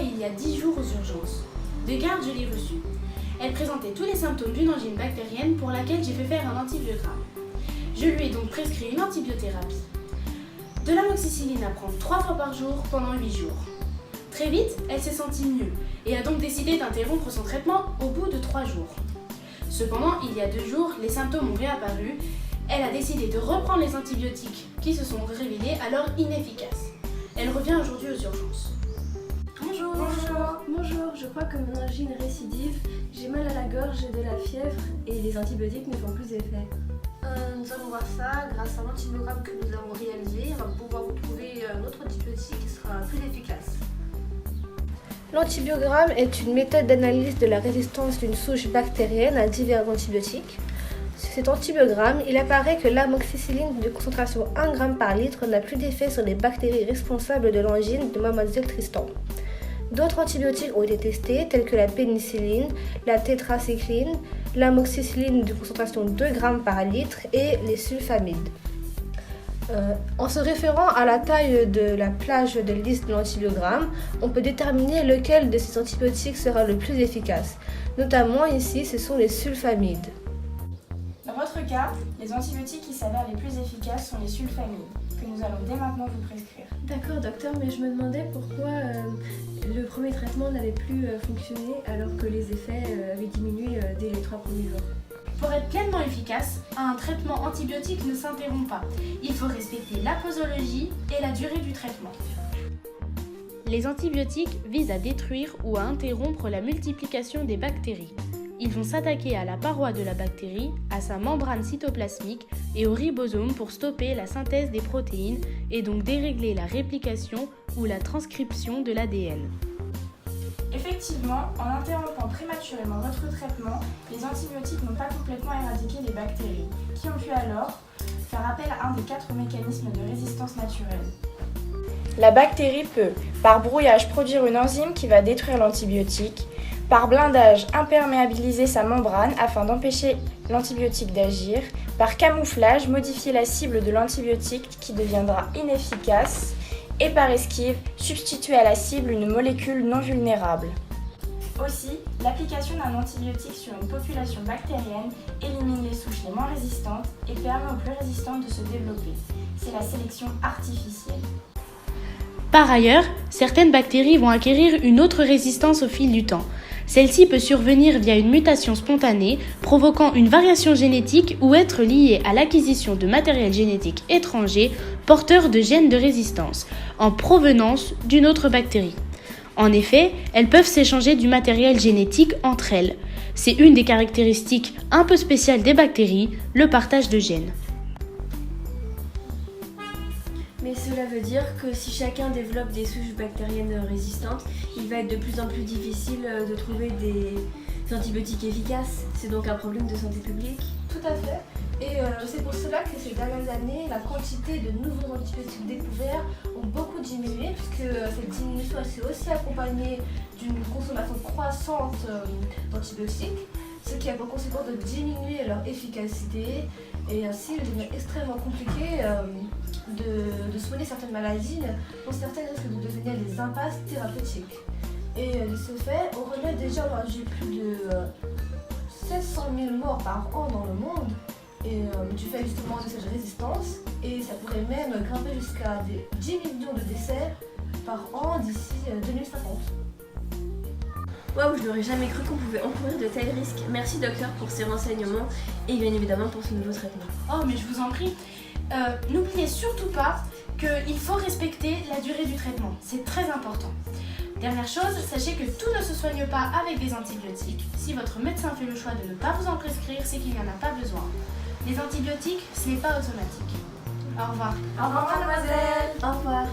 il y a 10 jours aux urgences. De garde, je l'ai reçue. Elle présentait tous les symptômes d'une angine bactérienne pour laquelle j'ai fait faire un antibiogramme. Je lui ai donc prescrit une antibiothérapie. De l'amoxicilline à prendre 3 fois par jour pendant 8 jours. Très vite, elle s'est sentie mieux et a donc décidé d'interrompre son traitement au bout de 3 jours. Cependant, il y a 2 jours, les symptômes ont réapparu. Elle a décidé de reprendre les antibiotiques qui se sont révélés alors inefficaces. Elle revient aujourd'hui aux urgences. Bonjour. Bonjour, je crois que mon angine récidive, j'ai mal à la gorge et de la fièvre et les antibiotiques ne font plus effet. Nous allons voir ça grâce à l'antibiogramme que nous avons réalisé. On va pouvoir vous trouver notre antibiotique qui sera plus efficace. L'antibiogramme est une méthode d'analyse de la résistance d'une souche bactérienne à divers antibiotiques. Sur cet antibiogramme, il apparaît que l'amoxicilline de concentration 1 g par litre n'a plus d'effet sur les bactéries responsables de l'angine de Mademoiselle Tristan. D'autres antibiotiques ont été testés, tels que la pénicilline, la tétracycline, l'amoxicilline de concentration 2 g par litre et les sulfamides. En se référant à la taille de la plage de liste de l'antibiogramme, on peut déterminer lequel de ces antibiotiques sera le plus efficace. Notamment ici, ce sont les sulfamides. Dans votre cas, les antibiotiques qui s'avèrent les plus efficaces sont les sulfamides, que nous allons dès maintenant vous prescrire. D'accord docteur, mais je me demandais pourquoi le premier traitement n'avait plus fonctionné alors que les effets avaient diminué dès les 3 premiers jours. Pour être pleinement efficace, un traitement antibiotique ne s'interrompt pas. Il faut respecter la posologie et la durée du traitement. Les antibiotiques visent à détruire ou à interrompre la multiplication des bactéries. Ils vont s'attaquer à la paroi de la bactérie, à sa membrane cytoplasmique et au ribosome pour stopper la synthèse des protéines et donc dérégler la réplication ou la transcription de l'ADN. Effectivement, en interrompant prématurément votre traitement, les antibiotiques n'ont pas complètement éradiqué les bactéries, qui ont pu alors faire appel à un des 4 mécanismes de résistance naturelle. La bactérie peut, par brouillage, produire une enzyme qui va détruire l'antibiotique, par blindage, imperméabiliser sa membrane afin d'empêcher l'antibiotique d'agir, par camouflage, modifier la cible de l'antibiotique qui deviendra inefficace, et par esquive, substituer à la cible une molécule non vulnérable. Aussi, l'application d'un antibiotique sur une population bactérienne élimine les souches les moins résistantes et permet aux plus résistantes de se développer. C'est la sélection artificielle. Par ailleurs, certaines bactéries vont acquérir une autre résistance au fil du temps. Celle-ci peut survenir via une mutation spontanée, provoquant une variation génétique ou être liée à l'acquisition de matériel génétique étranger porteur de gènes de résistance, en provenance d'une autre bactérie. En effet, elles peuvent s'échanger du matériel génétique entre elles. C'est une des caractéristiques un peu spéciales des bactéries, le partage de gènes. Mais cela veut dire que si chacun développe des souches bactériennes résistantes, il va être de plus en plus difficile de trouver des antibiotiques efficaces. C'est donc un problème de santé publique. Tout à fait. Et c'est pour cela que ces dernières années, la quantité de nouveaux antibiotiques découverts ont beaucoup diminué, puisque cette diminution s'est aussi accompagnée d'une consommation croissante d'antibiotiques, ce qui a pour conséquence de diminuer leur efficacité, et ainsi il devient extrêmement compliqué de soigner certaines maladies, dont certaines risquent de devenir des impasses thérapeutiques. Et de ce fait, on remet déjà aujourd'hui plus de 700 000 morts par an dans le monde, et du fait justement de cette résistance, et ça pourrait même grimper jusqu'à 10 millions de décès par an d'ici 2050. Waouh, je n'aurais jamais cru qu'on pouvait encourir de tels risques. Merci docteur pour ces renseignements et bien évidemment pour ce nouveau traitement. Oh, mais je vous en prie. N'oubliez surtout pas qu'il faut respecter la durée du traitement. C'est très important. Dernière chose, sachez que tout ne se soigne pas avec des antibiotiques. Si votre médecin fait le choix de ne pas vous en prescrire, c'est qu'il n'y en a pas besoin. Les antibiotiques, ce n'est pas automatique. Au revoir. Au revoir mademoiselle. Au revoir.